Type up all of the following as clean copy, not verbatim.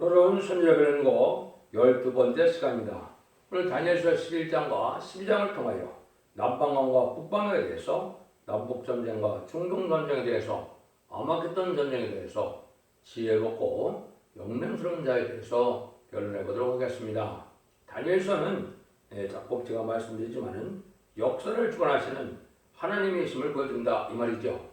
오늘은 선지자별 연구 12번째 시간입니다. 오늘 다니엘서 11장과 12장을 통하여 남방왕과 북방에 대해서, 남북전쟁과 중동전쟁에 대해서, 아마겟돈 전쟁에 대해서, 지혜롭고 영맹스러운 자에 대해서 변론해 보도록 하겠습니다. 다니엘서는 자꾸 제가 말씀드리지만은 역사를 주관하시는 하나님의 있음을 보여준다 이 말이죠.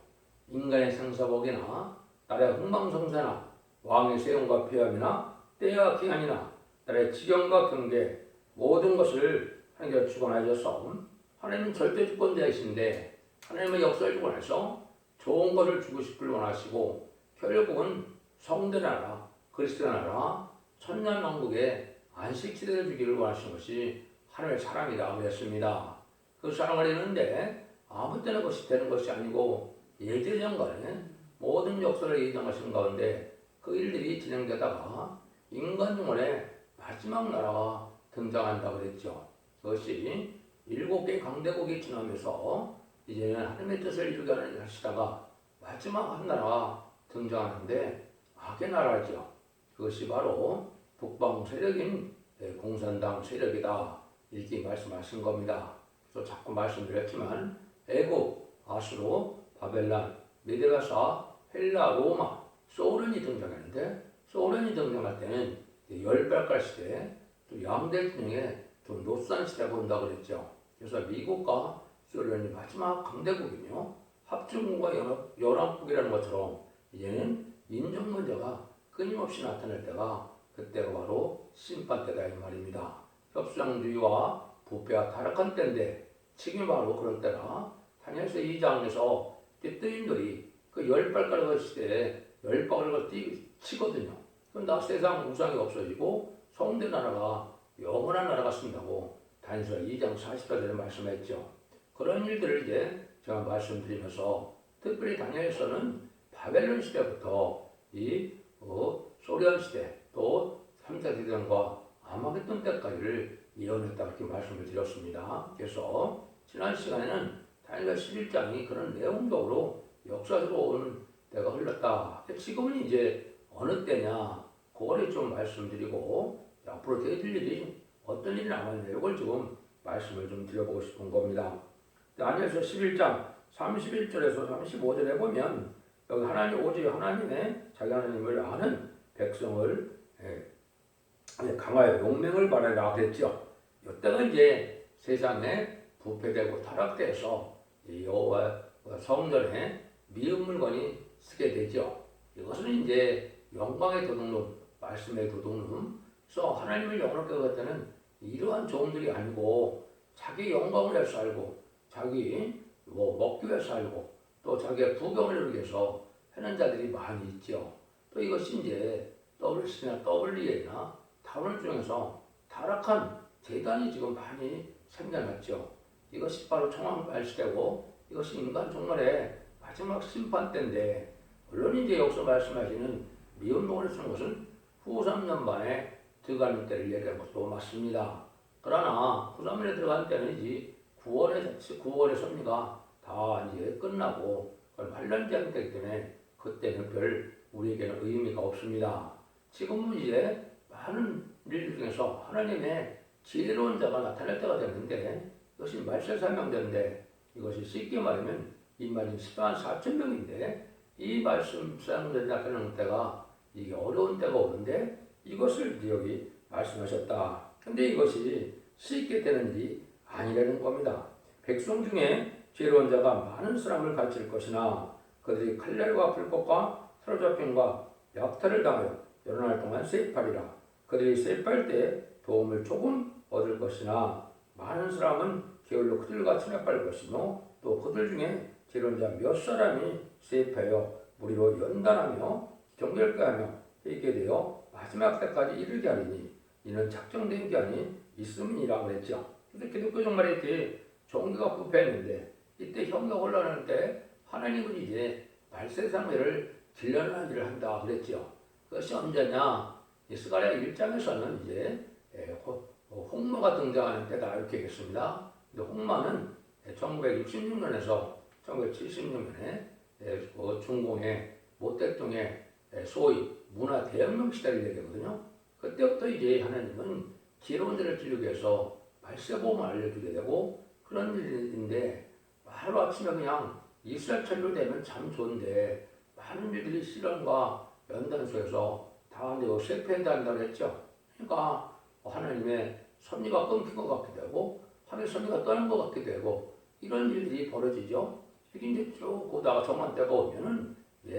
인간의 생사복이나 나라의 흥망성쇠나 왕의 세움과 폐함이나 때와 기한이나 나라의 지경과 경계 모든 것을 하나님께서 주관하셔서 하나님은 절대 주권자이신데 하나님의 역사를 주관해서 좋은 것을 주고 싶을 원하시고 결국은 성대 나라, 그리스도의 나라, 천년왕국에 안식지대를 주기를 원하시는 것이 하나님의 사랑이다 그랬습니다. 그 사랑을 이루는데 아무 때나 그것이 되는 것이 아니고 예제전간에 모든 역사를 예정하시는 가운데 그 일들이 진행되다가 인간 영혼의 마지막 나라가 등장한다고 그랬죠. 그것이 7개의 강대국이 지나면서 이제는 하나님의 뜻을 이루게 하시다가 마지막 한 나라가 등장하는데 악의 나라죠. 그것이 바로 북방 세력인 공산당 세력이다 이렇게 말씀하신 겁니다. 그래서 자꾸 말씀드렸지만 애국, 아수르, 바벨론, 메데가사, 헬라, 로마, 소련이 등장하는데 소련이 등장할 때는 열발갈 시대, 또 양대진영의 또 노산 시대가 온다고 그랬죠. 그래서 미국과 소련이 마지막 강대국이며 합중국과 연합국이라는 것처럼 이제는 인종 문제가 끊임없이 나타날 때가 그때가 바로 심판 때다 이 말입니다. 협상주의와 부패와 타락한 때인데 지금 바로 그런 때라 다니엘서 2장에서 뜨인들이 그 열발가락 시대에 열방을 치거든요. 그럼 나 세상 우상이 없어지고 성대 나라가 영원한 나라가 쓴다고 다니엘서 2장 40절에 말씀했죠. 그런 일들을 이제 제가 말씀드리면서 특별히 다니엘서는 바벨론 시대부터 이 소련 시대 또 3차 대전과 아마겟돈 때까지를 예언했다 이렇게 말씀을 드렸습니다. 그래서 지난 시간에는 다니엘서 11장이 그런 내용적으로 역사적으로 오는 때가 흘렀다. 지금은 이제 어느 때냐 그거를 좀 말씀드리고 앞으로 되어질 일이 어떤 일이 남았냐 이걸 지금 말씀을 좀 드려보고 싶은 겁니다. 다니엘서 11장 31절에서 35절에 보면 여기 하나님 오직 하나님의 자기 하나님을 아는 백성을 강하여 용맹을 바라라 그랬죠. 이때가 이제 세상에 부패되고 타락돼서 여호와 성전에 미운 물건이 쓰게 되죠. 이것은 이제 영광의 도둑놈, 말씀의 도둑놈. 그래서 하나님을 영원하게 할 때는 이러한 종들이 아니고 자기 영광을 위해서 살고 자기 먹기 위해서 살고 또 자기의 부경을 이루기 위해서 하는 자들이 많이 있죠. 또 이것이 이제 WC나 WA나 다른 중에서 타락한 재단이 지금 많이 생겨났죠. 이것이 바로 청왕발 시대고 이것이 인간 종말의 마지막 심판 때인데 물론 이제 여기서 말씀하시는 미운 동을 쓰는 것은 후 3년 만에 들어가는 때를 얘기하는 것도 맞습니다. 그러나 후 3년에 들어가는 때는 이제 9월의 섭리가 다 이제 끝나고 8년째 하기 때문에 그때는 별 우리에게는 의미가 없습니다. 지금은 이제 많은 일들 중에서 하나님의 지혜로운 자가 나타날 때가 됐는데 이것이 말세 사명되는데 이것이 쉽게 말하면 이 말이 14만 4천 명인데 이 말씀 사용자들이 나타나는 때가 이게 어려운 때가 오는데 이것을 이제 여기 말씀하셨다. 근데 이것이 쉽게 되는 일이 아니라는 겁니다. 백성 중에 지혜로운 자가 많은 사람을 가르칠 것이나 그들이 칼날과 불꽃과 사로잡힘과 약탈을 당하여 여러 날 동안 세입하리라. 그들이 세입할 때 도움을 조금 얻을 것이나 많은 사람은 게을러 그들과 친합할 것이며 또 그들 중에 지혜로운 자 몇 사람이 세입하여 무리로 연단하며 정결케 하며 회개 되어 마지막 때까지 이르게 하리니 이는 작정된 기한이 있음이라 그랬죠. 그래서 기독교 정말에 이렇게 종교가 부패했는데 이때 형가 혼란할 때 하나님은 이제 말세상회를 길러내는 일을 한다 그랬죠. 그것이 언제냐? 스가랴 1장에서는 이제 홍마가 등장하는 때다 이렇게 했습니다. 근데 홍마는 1966년에서 1976년에 중공의 모택동의 소위 문화 대혁명 시대를 얘기하거든요. 그때부터 이제 하나님은 지혜로운 자를 기르기 위해서 말세보험을 알려주게 되고 그런 일인데 바로 아침에 그냥 이스라엘 철로 되면 참 좋은데 많은 일들이 시련과 연단 속에서 다 실패한다고 했죠. 그러니까 하나님의 섭리가 끊긴 것 같기도 하고 하나님의 섭리가 떠난 것 같기도 하고 이런 일들이 벌어지죠. 이게 이제 쭉 오다가 정한 때가 오면은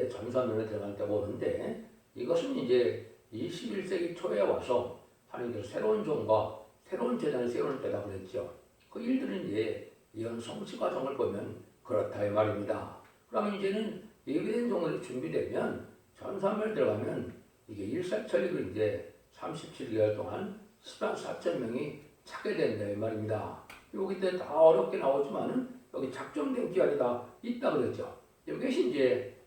전산면에 들어갈 때가 오는데 이것은 이제 21세기 초에 와서 하나님께서 새로운 종과 새로운 재단을 세우는 때다 그랬죠. 그 일들은 이제 이런 성취 과정을 보면 그렇다 이 말입니다. 그러면 이제는 예비된 종들이 준비되면 전산면에 들어가면 이게 일사천리로 이제 37개월 동안 10만 4천 명이 찾게 된다 이 말입니다. 여기 때 다 어렵게 나오지만은 여기 작정된 기간이 다 있다 그랬죠. 여기서 이제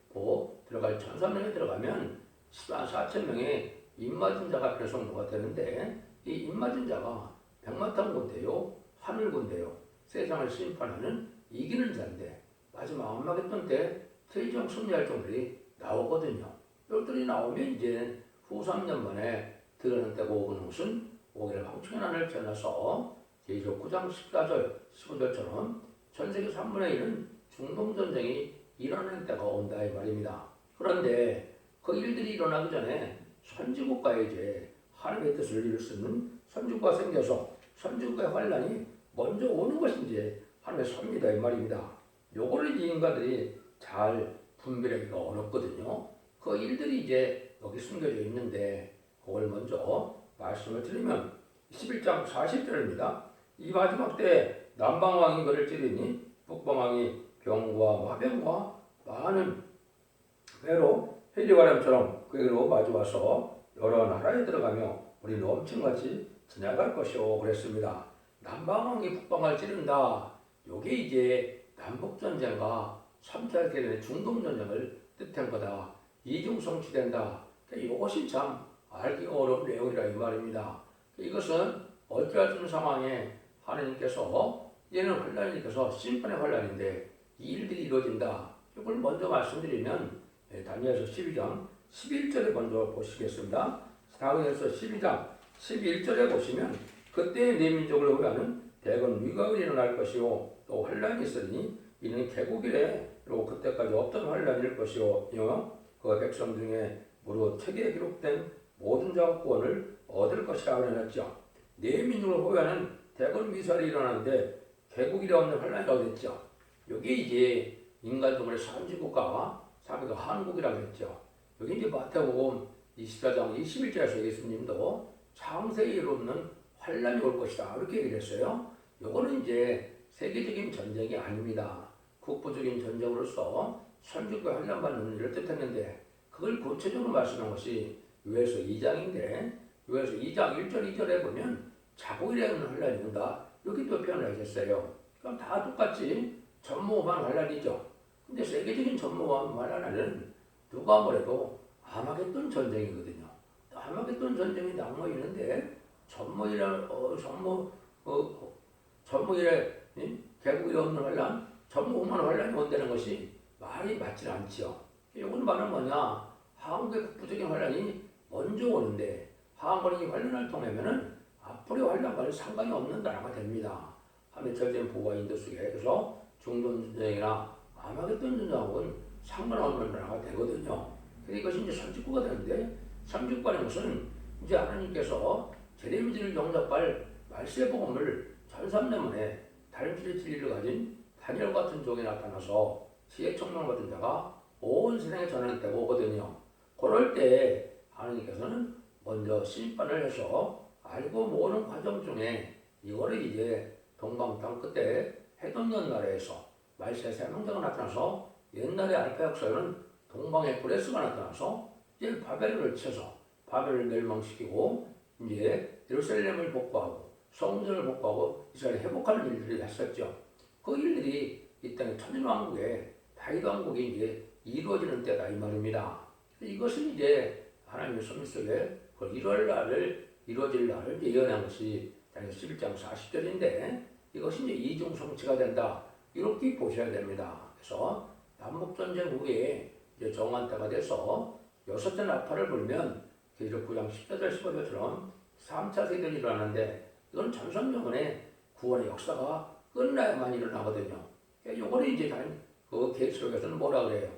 들어갈 전산면에 들어가면 10만 4천 명의 입맞은 자가 배송도가 되는데 이 입맞은 자가 백마탄 군대요, 하늘 군대요, 세상을 심판하는 이기는 자인데 마지막 암마겟돈 때 최종 승리할 종들이 나오거든요. 이들이 나오면 이제 후 3년 만에 드러난 때고 오는 것은 오기를 황충의 난을 지나서 제1조 9장 14절, 15절처럼 전 세계 3분의 1은 중동전쟁이 일어나는 때가 온다 이 말입니다. 그런데 그 일들이 일어나기 전에 선지국가에 이제 하나님의 뜻을 이룰 수 있는 선지국가가 생겨서 선지국가의 환란이 먼저 오는 것이 이제 하나님의 섭니다 이 말입니다. 요거를 이 인간들이 잘 분별하기가 어렵거든요. 그 일들이 이제 여기 숨겨져 있는데 그걸 먼저 말씀을 드리면 11장 40절입니다. 이 마지막 때 남방왕이 그를 찌르니 북방왕이 병과 마병과 많은 배로 헬리바람처럼 그에게로 마주와서 여러 나라에 들어가며 우리 넘친같이 지나갈 것이오 그랬습니다. 남방왕이 북방을 찌른다. 요게 이제 남북전쟁과 3차 세계의 중동전쟁을 뜻한 거다. 이중성취된다. 이것이 참 알기가 어려운 내용이라 이 말입니다. 이것은 어찌할 상황에 하나님께서 얘는 환란이니께서 심판의 환란인데 이 일들이 이루어진다. 이걸 먼저 말씀드리면 다니엘서 12장 11절에 먼저 보시겠습니다. 다니엘서 12장 11절에 보시면 그때 내 민족을 위하는 대건 위각이 일어날 것이요 또 환란이 있으니 이는 개국이래. 그리고 그때까지 없던 환란일 것이요 그 백성 중에 무릇 책에 기록된 모든 자가 구원을 얻을 것이라고 해놨죠. 내 민족을 호위하는 대건 미사일이 일어나는데 개국이라 없는 환란이 어딨죠. 여기 이제 인간들의 산지국가와 사회가 한국이라고 했죠. 여기 이제 마태복음 24장 21절에서 예수님도 창세에 이르는 환란이 올 것이다 이렇게 얘기를 했어요. 요거는 이제 세계적인 전쟁이 아닙니다. 국부적인 전쟁으로서 선지국가 환란받는 일을 뜻했는데 그걸 구체적으로 말씀한 것이 요에서 2장인데 요에서 2장 1절 2절에 보면 자국이라는 환란이 온다 이렇게 또 표현을 하셨어요. 그럼 다 똑같이 전무후무한 환란이죠. 근데 세계적인 전무후무한 환란은 누가 뭐래도 아마겟돈 전쟁이거든요. 아마겟돈 전쟁이 낙마 있는데 전무일에 개국이 없는 환란, 전무후무한 환란이 온다는 것이 말이 맞지 않지요. 이건 말은 뭐냐? 한국의 국부적인 환란이 먼저 오는데 한국이 환란을 통하면은 앞으로의 환란과는 상관이 없는 나라가 됩니다. 한메철된 보호와 인도 속에서 중동전쟁이나 아마겟돈 전쟁하고는 상관없는 나라가 되거든요. 그래서 이것이 이제 선지국가 되는데 선지국가는 것은 이제 하나님께서 제레미지를 영접할 말세복음을 1300년 만에 다림질의 진리를 가진 다니엘 같은 종이 나타나서 지혜 청명 같은 자가 온 세상에 전하는 때가 오거든요. 그럴 때 하나님께서는 먼저 심판을 해서 알고 모르는 과정 중에 이거를 이제 동방땅 끝에 해돋는 나라에서 말세 세명자가 나타나서 옛날에 알파 역사에는 동방의 브레스가 나타나서 이제 바벨을 쳐서 바벨을 멸망시키고 이제 예루살렘을 복구하고 성전을 복구하고 이스라엘을 회복하는 일들이 했었죠. 그 일들이 이 땅의 천일왕국에 다윗 왕국이 이제 이루어지는 때다 이 말입니다. 이것은 이제 하나님의 섭리 속에 그 이루어질 날을 예언한 것이 다니엘 11장 40절인데 이것이 이제 이중성취가 된다 이렇게 보셔야 됩니다. 그래서 남북전쟁 후에 이제 정한 때가 돼서 6째 나팔을 불면 계시록 9장 10절 15절처럼 3차 세대는 일어나는데 이건 전선영원의 구원의 역사가 끝나야만 일어나거든요. 요거는 이제 그 계시록에서는 뭐라 그래요?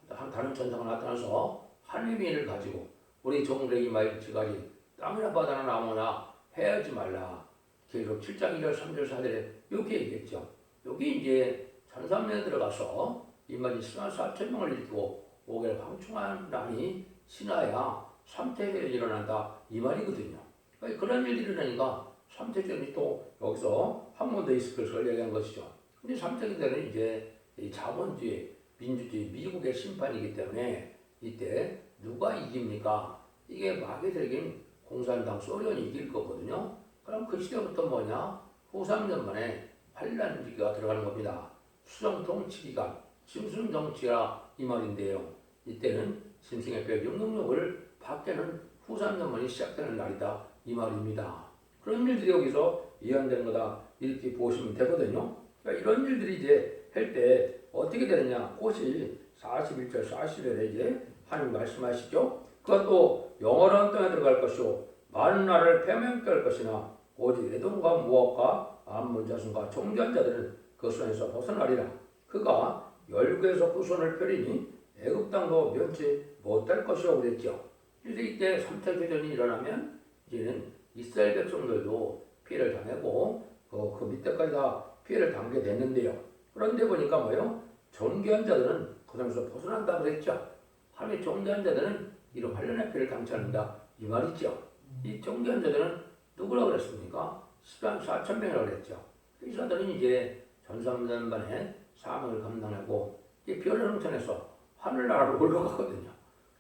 다른 천사가 나타나서 하나님의 일을 가지고 우리 종들에게 임하일지까지 땅이나 바다나 나무나 해하지 말라. 계시록 7장 2절 3절 4절에 이렇게 얘기했죠. 여기 이제 천삼년에 들어가서 이만희 140,000명을 일으키고 5개월 방충한 난이 지나야 3태전이 일어난다 이 말이거든요. 그러니까 그런 일이 일어나니까 3태전이 또 여기서 한 번 더 있을 것을 얘기한 것이죠. 근데 3태전은 이제 이 자본주의, 민주주의, 미국의 심판이기 때문에 이때 누가 이깁니까? 이게 마귀들에겐 공산당 소련이 이길 거거든요. 그럼 그 시대부터 뭐냐? 후 3년 만에 환란기가 들어가는 겁니다. 수정 통치 기간, 심승 정치라 이 말인데요. 이때는 심승의 뼈 영능력을 받게는 후 3년 만에 시작되는 날이다 이 말입니다. 그런 일들이 여기서 예언된 거다 이렇게 보시면 되거든요. 그러니까 이런 일들이 이제 할 때 어떻게 되느냐? 그것이 41절 40절에 이제 하나님 말씀하시죠. 그것도 영원한 땅에 들어갈 것이요 많은 나라를 패망케 할 것이나 오직 에돔과 모압과 암몬 자손과 종교한 자들은 그 손에서 벗어나리라. 그가 열국에서 그 손을 펴리니 애굽 땅도 면치 못할 것이라고 그랬죠. 그래서 이때 3차 교전이 일어나면 이제는 이스라엘 백성들도 피해를 당하고 그 밑에까지 다 피해를 당하게 됐는데요. 그런데 보니까 뭐요? 종교한 자들은 그 손에서 벗어난다고 그랬죠. 하나님의 종교한 자들은 이런 환란의 피해를 당치 않는다 이 말이죠. 이 종교한 자들은 누구라고 그랬습니까? 10만 4천 명이라고 그랬죠. 이 사람들은 이제 전삼년 만에 사명을 감당하고 별능천에서 하늘나라로 올라가거든요.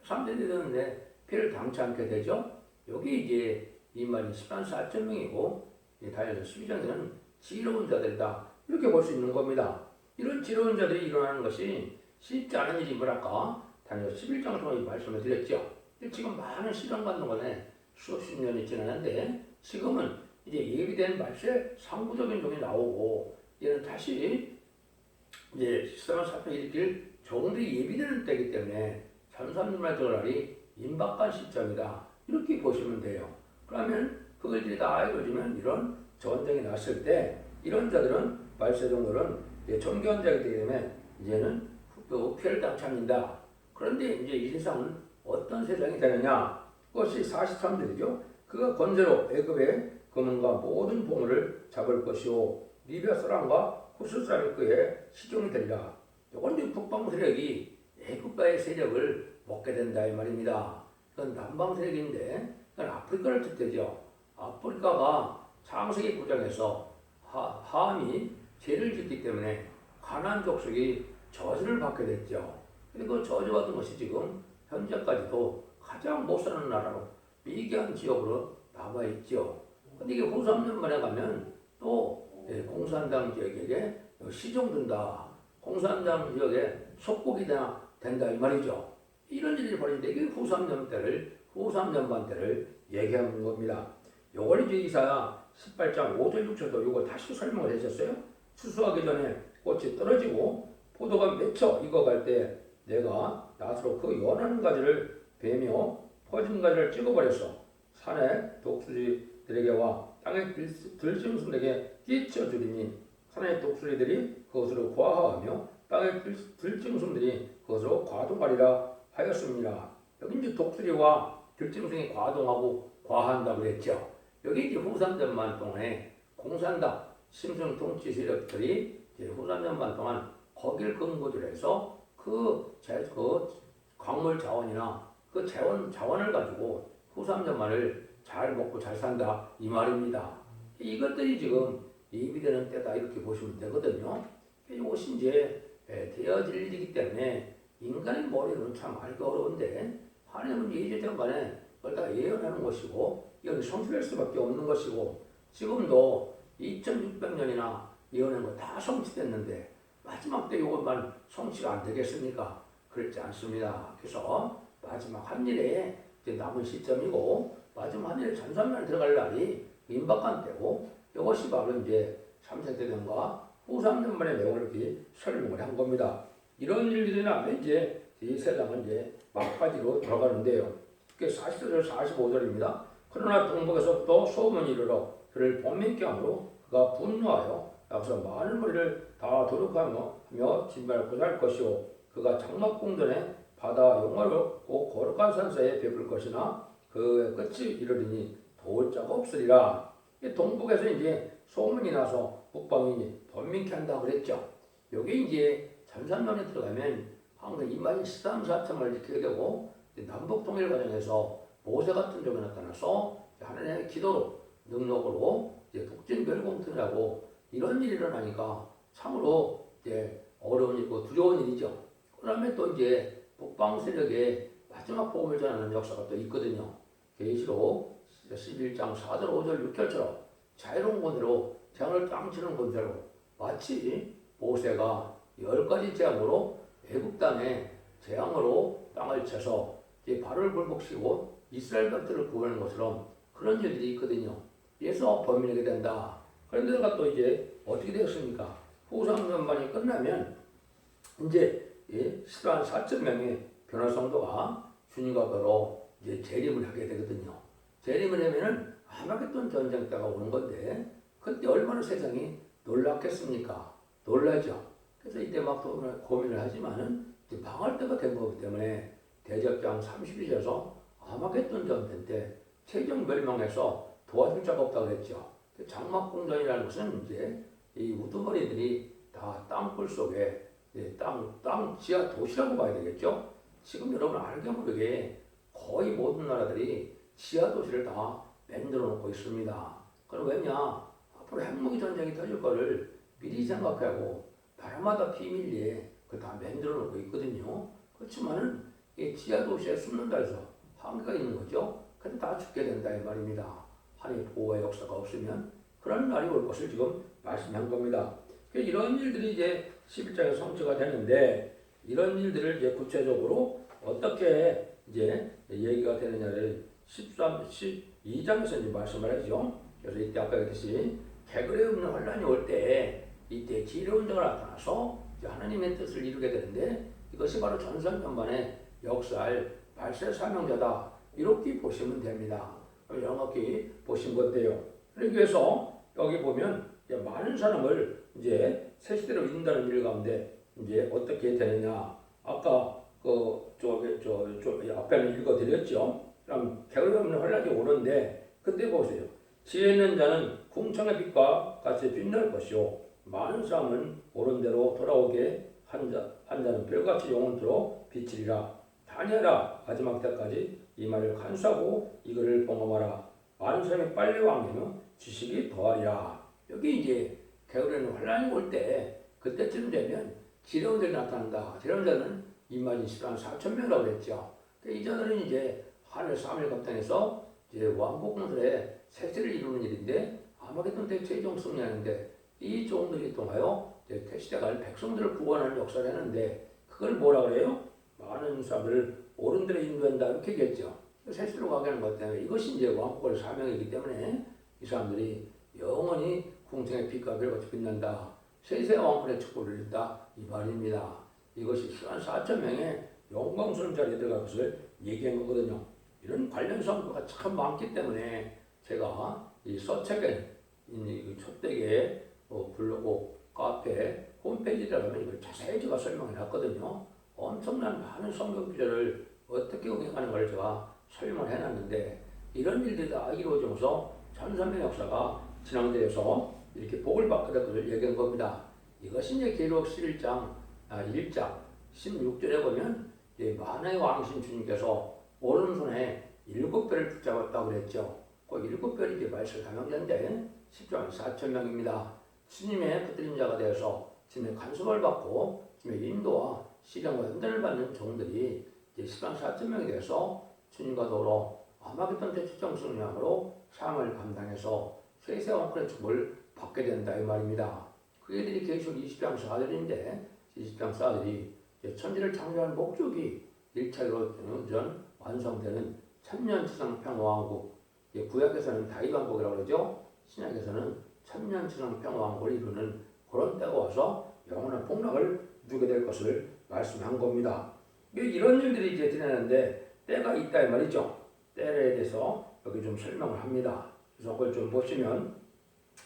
3대 되는데 피해를 당치 않게 되죠. 여기 이제 이 말이 10만 4천 명이고 다니엘 12장에는 지혜로운 자들이다 이렇게 볼 수 있는 겁니다. 이런 지혜로운 자들이 일어나는 것이 쉽지 않은 일이 뭐랄까 다니엘 11장을 통해 말씀을 드렸죠. 지금 많은 시간 받는 거네 수십 년이 지났는데 지금은 이제 예비된 말세 상부적인 종이 나오고 얘는 다시 이제 시스템을 살펴 일으킬 종들이 예비되는 때이기 때문에 전삼년만에 들어가리 임박한 시점이다 이렇게 보시면 돼요. 그러면 그것들이 다 이루어지면 이런 전쟁이 났을 때 이런 자들은 말세 종들은 정교한 자이기 때문에 이제는 그 피해를 딱 참는다. 그런데 이제 이 세상은 어떤 세상이 되느냐? 그것이 43절이죠. 그가 권세로 애굽의 금은과 모든 보물을 잡을 것이요 리비아 사람과 후스 사람이 그의 시종이 되리라. 이건 이제 북방 세력이 애굽과의 세력을 먹게 된다 이 말입니다. 그건 남방 세력인데 그건 아프리카를 뜻하죠. 아프리카가 창세기 9장에서 함이 죄를 짓기 때문에 가나안 족속이 저주를 받게 됐죠. 그리고 저주받은 것이 지금 현재까지도 가장 못 사는 나라로 미개한 지역으로 남아있죠. 근데 이게 후 3년 만에 가면 또 공산당 지역에게 시종된다. 공산당 지역에 속국이 된다 이 말이죠. 이런 일이 벌어지는데 이게 후 3년 반 때를 얘기하는 겁니다. 요걸 이제 이사야 18장 5절 6절도 요걸 다시 설명을 해줬어요. 추수하기 전에 꽃이 떨어지고 포도가 맺혀 익어갈 때 내가 낫으로 그 연한 가지를 베며 퍼진 가지를 찍어버렸어. 산의 독수리들에게와 땅의 들짐승들에게 끼쳐주리니 산의 독수리들이 그것으로 과하며 땅의 들짐승들이 그것으로 과동하리라 하였습니다. 여기 이제 독수리와 들짐승이 과동하고 과한다고 그랬죠. 여기 이제 후 3년만 동안에 공산당 심승 통치 세력들이 후 3년만 동안 거기를 근거지로 해서 그 광물 자원이나 그 자원을 가지고 후 3년만을 잘 먹고 잘 산다 이 말입니다. 이것들이 지금 예비되는 때다 이렇게 보시면 되거든요. 이것이 이제 되어질 일이기 때문에 인간의 머리로는 참 알기 어려운데 하나님은 예제전간에 그걸 다 예언하는 것이고 이건 성취될 수밖에 없는 것이고 지금도 2600년이나 예언한 거 다 성취됐는데 마지막 때 이것만 성취가 안 되겠습니까? 그렇지 않습니다. 그래서 마지막 한 일에 이제 남은 시점이고 마지막 한 일에 전산만 들어갈 날이 임박한 때고 이것이 바로 이제 3세대 전과 후 3년 만에 내용을 이렇게 설명을 한 겁니다. 이런 일들이 나면 이제 이 세상은 이제 막바지로 돌아가는데요. 그게 40절 45절입니다. 그러나 동북에서부터 소문이 이르러 그를 범민케 하므로 그가 분노하여 약서 많은 머리를 다 도륙하며 진발하고자 할 것이요 그가 장막궁전에 바다 용화롭고 거룩한 산사에 베풀 것이나 그의 끝이 이르리니 도울 자가 없으리라. 동북에서 이제 소문이 나서 북방이 번민케 한다고 그랬죠. 여기 이제 전산론에 들어가면 항상 이만희 13, 4청을 지키게 되고 남북 통일 과정에서 모세 같은 적이 나타나서 하나님의 기도로 능력으로 북진 멸공통이라고 이런 일이 일어나니까 참으로 이제 어려운 일이고 두려운 일이죠. 그다음에 또 이제 북방 세력의 마지막 복음을 전하는 역사가 또 있거든요. 계시록 11장 4절 5절 6절처럼 자유로운 권세로 재앙을 땅치는 권세로 마치 모세가 10가지 재앙으로 애국 땅에 재앙으로 땅을 쳐서 이제 바로를 굴복시키고 이스라엘 백성들을 구하는 것처럼 그런 일들이 있거든요. 그래서 범인하게 된다. 그런데 내가 또 이제 어떻게 되었습니까? 후상 전반이 끝나면 이제 10만 4천 명의 변화 성도가 주님과 더러 이제 재림을 하게 되거든요. 재림을 하면은 아마겟돈 전쟁 때가 오는 건데 그때 얼마나 세상이 놀랐겠습니까? 놀라죠. 그래서 이때 막 고민을 하지만은 이제 망할 때가 된 거기 때문에 대적장 30일에서 아마겟돈 전쟁 때 최종 멸망해서 도와줄 자가 없다고 그랬죠. 장막궁전이라는 것은 이제 이 우두머리들이 다 땅굴 속에 땅 지하 도시라고 봐야 되겠죠. 지금 여러분 알게 모르게 거의 모든 나라들이 지하 도시를 다 만들어 놓고 있습니다. 그럼 왜냐? 앞으로 핵무기 전쟁이 터질 거를 미리 생각하고 나라마다 비밀리에 그 다 만들어 놓고 있거든요. 그렇지만은 이 지하 도시에 숨는다 해서 한계가 있는 거죠. 근데 다 죽게 된다 이 말입니다. 하나님의 보호의 역사가 없으면 그런 날이 올 것을 지금 말씀한 겁니다. 이런 일들이 이제 11장에 성취가 되는데 이런 일들을 이제 구체적으로 어떻게 이제 얘기가 되느냐를 12장에서 이제 말씀을 하죠. 그래서 이때 아까 그랬듯이 개그에 없는 환란이 올 때 이때 지혜로운 자가 나타나서 하나님의 뜻을 이루게 되는데 이것이 바로 전선전반의 역사할 발세 사명자다. 이렇게 보시면 됩니다. 이렇게 보신 건데요. 그러기 위해서 여기 보면 많은 사람을 이제 새 시대로 인다는 일 가운데 이제 어떻게 되느냐. 아까 앞에는 읽어드렸죠. 그럼 개울이 없는 환란이 오는데 그때 보세요. 지혜 있는 자는 궁창의 빛과 같이 빛날 것이요 많은 사람은 옳은 대로 돌아오게 한 자는 별같이 영원토록 비치리라. 다니엘아 마지막 때까지 이 말을 간수하고 이거를 봉험하라. 많은 사람이 빨리 왕래며 지식이 더하리라. 여기 이제 개울에는 환란이 올 때 그때쯤 되면 지령들이 나타난다. 지령자는 220만 4천 명이라고 그랬죠. 이자들은 이제 하늘 3일 감당해서 이제 왕복군들의 세세를 이루는 일인데 아마겟돈 때 최종 승리하는데 이 종들이 통하여 택시대 갈 백성들을 구원하는 역사를 했는데 그걸 뭐라 그래요? 많은 사람들을 옳은 데로 인도한다 이렇게 얘기했죠. 세세로 가게 하는 것 때문에 이것이 이제 왕복의 사명이기 때문에 이 사람들이 영원히 궁창의 빛과 별같이 빛난다. 세세 왕권의 축복을 이뤘다 이 말입니다. 이것이 4천 명의 영광스러운 자리에 들어갈 것을 얘기한 거거든요. 이런 관련 성과가 참 많기 때문에 제가 이 서책에 첫대기에 블로그, 카페, 홈페이지에 가면 이걸 자세히 제가 설명해 놨거든요. 엄청난 많은 성경 구절을 어떻게 응용하는 걸 제가 설명을 해놨는데 이런 일들이 다 이루어지면서 천삼의 역사가 진행되어서 이렇게 복을 받게 될 것을 얘기한 겁니다. 이것이 이제 계시록 11장 1장 16절에 보면 만왕의 왕이신 주님께서 오른손에 7별을 붙잡았다고 그랬죠. 그 7별이 이제 말세 사명자인데 10장 4천 명입니다. 주님의 붙들린 자가 되어서 주님의 간섭을 받고 주님의 인도와 시련과 연단을 받는 종들이 이제 10장 4천 명이 되어서 주님과 더불어 아마겟돈 때 최종 승리함으로 삶을 감당해서 세세 왕권의 축복을 받게 된다 이 말입니다. 그들이 계시록 20장 4절인데 20장 4절이 천지를 창조한 목적이 1차로 전 완성되는 천년치상 평화왕국, 구약에서는 다윗왕국이라고 그러죠. 신약에서는 천년치상 평화왕국을 이루는 그런 때가 와서 영원한 복락을 누게 될 것을 말씀한 겁니다. 이런 일들이 이제 드러나는데 때가 있다 이 말이죠. 때에 대해서 여기 좀 설명을 합니다. 그래서 그걸 좀 보시면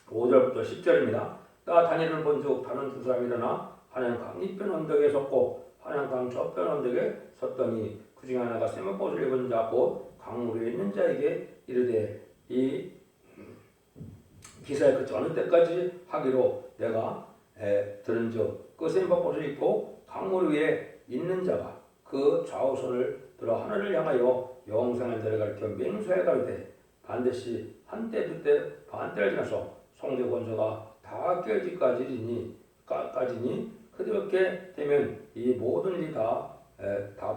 5절부터 10절입니다. 나 다니엘을 본즉 다른 두 사람이 일어나 한양강 이편 언덕에 섰고 한양강 저편 언덕에 섰더니 그 중에 하나가 세마포옷을 입은 자 곧 강물 위에 있는 자에게 이르되 이 기사의 끝이 어느 때까지 하기로 내가 들은즉 그 세마포옷을 입고 강물 위에 있는 자가 그 좌우손을 들어 하늘을 향하여 영생을 내려가리켜 맹세하여 가로되 반드시 한때 두때 반때를 지나서 성대 권세가 다 깨지까지니 그렇게 되면 이 모든 일이 다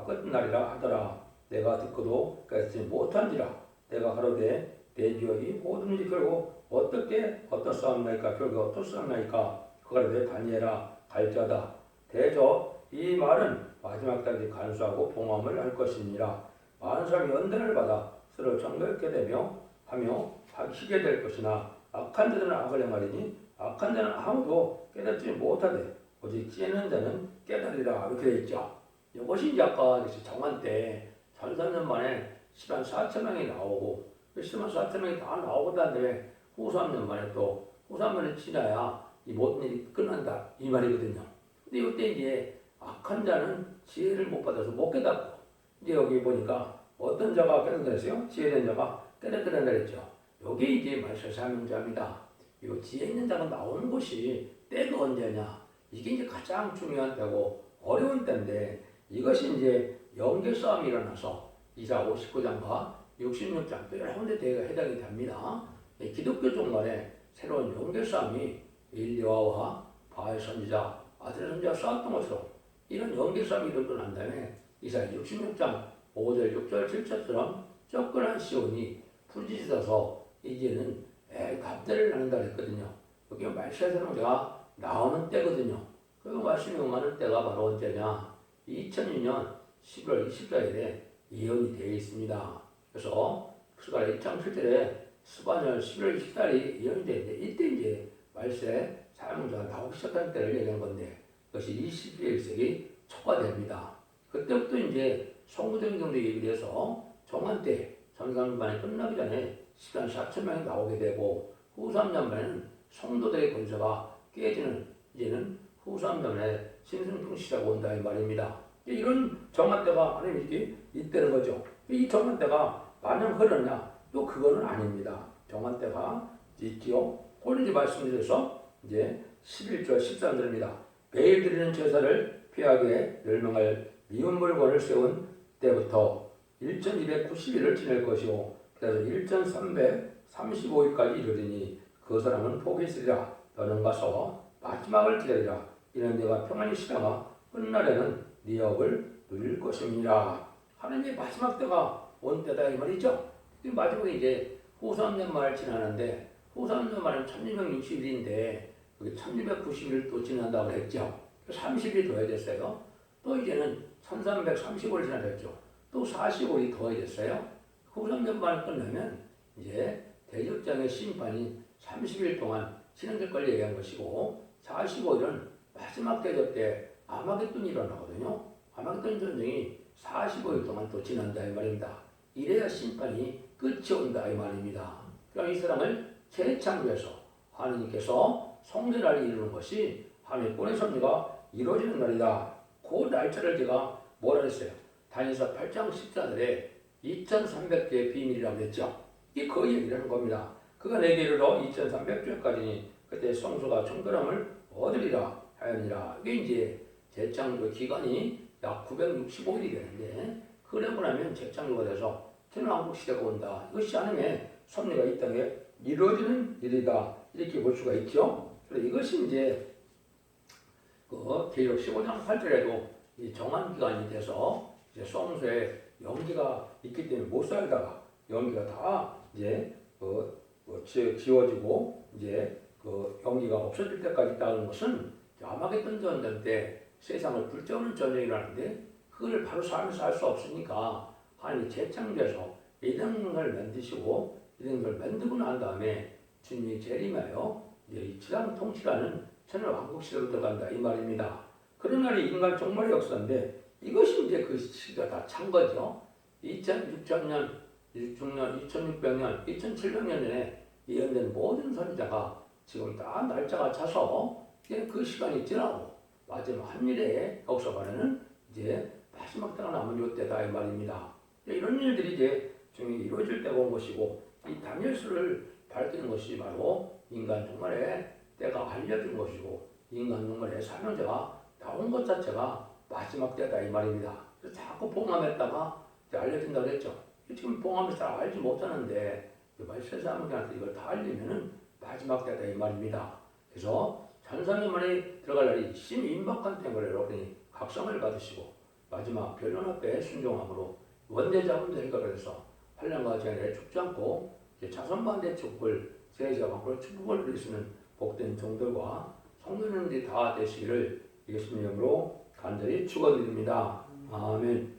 끝날이라 하더라. 내가 듣고도 깨닫지 못한지라. 내가 가로되 대지어 이 모든 일이 결국 어떻사옵나이까 결국 어떻사옵나이까 그가 가로되 다니엘아 갈지어다. 대저 이 말은 마지막 때까지 간수하고 봉함을 할 것이니라. 많은 사람이 연단을 받아 서로 정결케 되며 하며 희게 될 것이나 악한 자들은 악을 행하리니 악한 자는 아무도 깨닫지 못하되 오직 지혜는 자는 깨달으리라. 이렇게 되어 있죠. 이것이 이제 아까 정한 때 13년 만에 10만 4천 명이 나오고 10만 4천 명이 다 나오고 다음에 후 3년 만에 또 후 3년이 지나야 이 모든 일이 끝난다 이 말이거든요. 근데 이때 이제 악한 자는 지혜를 못 받아서 못 깨닫고 이제 여기 보니까 어떤 자가 깨닫게 됐어요? 지혜된 자가 깨닫게 된다 그랬죠. 여기 이제 말세사하는 자입니다. 이 지혜 있는 자가 나오는 곳이 때가 언제냐? 이게 이제 가장 중요한 때고 어려운 때인데 이것이 이제 영계 싸움이 일어나서 이사 59장과 66장 또 여러 군데 대가 해당이 됩니다. 기독교 종말에 새로운 영계 싸움이 일리와와 바알 선지자, 아들의 선지자 싸웠던 것처럼 이런 영계 싸움이 일어나고 난 다음에 이사 66장 5절, 6절, 7절처럼 쫓겨난 시온이 부르짖어서 이제는 답대를 나눈다 그랬거든요. 여기 말세사령제가 나오는 때거든요. 그 말씀이 응하는 때가 바로 언제냐? 2002년 11월 24일에 예언이 되어 있습니다. 그래서 스가랴 1장 7절에 스바년 11월 24일이 예언이 되는데 이때 이제 말세 사용자가 나오기 시작한 때를 얘기한 건데 그것이 21세기 초가 됩니다. 그때부터 이제 성구적인 경도 얘기해서 정한 때 3년 만에 끝나기 전에 시간 4천 명이 나오게 되고 후 3년 만에는 성도들의 권세가 깨지는 이제는 후 3년에 신승풍 시작 온다 이 말입니다. 이런 정한 때가 하나님이 있다는 거죠. 이 정한 때가 마냥 흐르냐? 또 그거는 아닙니다. 정한 때가 있지요. 오늘 이제 말씀드려서 이제 11절 13절입니다. 매일 드리는 제사를 피하게 멸망할 미운 물건을 세운 때부터 1290일을 지낼 것이요. 그래서 1335일까지 이르리니 그 사람은 복이 있으리라. 너는 가서 마지막을 기다리라. 이는 내가 평안히 쉬다가 끝날에는 네 업을 누릴 것입니다. 하나님의 마지막 때가 온 때다 이 말이죠. 마지막에 이제 후 3년 말 지나는데 후 3년 말은 1660일인데 여기 1690일 또 지난다고 했죠. 30일이 더해졌어요. 또 이제는 1335일 지나졌죠. 또 45일이 더해졌어요. 후 3년 말 끝나면 이제 대적장의 심판이 30일 동안 진행될 걸 얘기한 것이고 45일은 마지막 대적 때 아마겟돈이 일어나거든요. 아마겟돈 전쟁이 45일 동안 또 지난다 이 말입니다. 이래야 심판이 끝이 온다 이 말입니다. 그럼 이 사람을 재창조해서 하나님께서 성전을 이루는 것이 하나님의 본의 섭리가 이루어지는 날이다. 그 날짜를 제가 뭐라 했어요? 다니엘서 8장 14절에 2300주의 비밀이라고 했죠. 이게 그 얘기를 하는 겁니다. 그가 내게 이르러 2300주까지니 그때 성소가 정결함을 얻으리라 하였느니라. 이게 이제 재창조 기간이 약 965일이 되는데 그러고 나면 재창조가 돼서 천왕국 시대가 온다. 이것이 하나님의 섭리가 이 땅에 이루어지는 일이다. 이렇게 볼 수가 있죠. 그래서 이것이 이제 그 계시록 15장 8절에도 이 정한 기간이 돼서 이제 성소에 연기가 있기 때문에 못 살다가 연기가 다 이제 지워지고 이제 그 연기가 없어질 때까지 있다는 것은 아마겟돈 전쟁 때 세상을 불태우는 전쟁이라는데 그걸 바로 살면서 할 수 없으니까 하나님이 재창조해서 이등을 만드시고 이등을 만들고 난 다음에 주님이 재림하여 이제 이 지상 통치라는 천을 왕국 시대로 들어간다 이 말입니다. 그런 날이 인간 종말의 역사인데 이것이 이제 그 시기가 다 찬 거죠. 2006년, 2600년, 2700년에 예언된 모든 선지자가 지금 다 날짜가 차서 이제 그 시간이 지나고 마지막 한일의 역사관에는 이제 마지막 때가 남은 이때다 이 말입니다. 이런 일들이 이제 중에 이루어질 때가 온 것이고 이 다니엘서를 밝히는 것이 바로 인간 종말의 때가 알려진 것이고 인간 종말의 사명자가 나온 것 자체가 마지막 때다 이 말입니다. 그래서 자꾸 봉함했다가 알려진다고 그랬죠. 지금 봉함에서 잘 알지 못하는데 세상한테 이걸 다 알리면은 마지막 때다 이 말입니다. 그래서 천사님만이 들어갈 날이 심임박한 때문에 여러분이 각성을 받으시고 마지막 변론 앞에 순종함으로 원대자분들 생각을 해서 8년과 제한에 죽지 않고 자선반대 축복을 세계가 밖으로 축복을 누리시는 복된 종들과 성도님들이 다 되시기를 예수님 이름으로 간절히 축원드립니다. 아멘.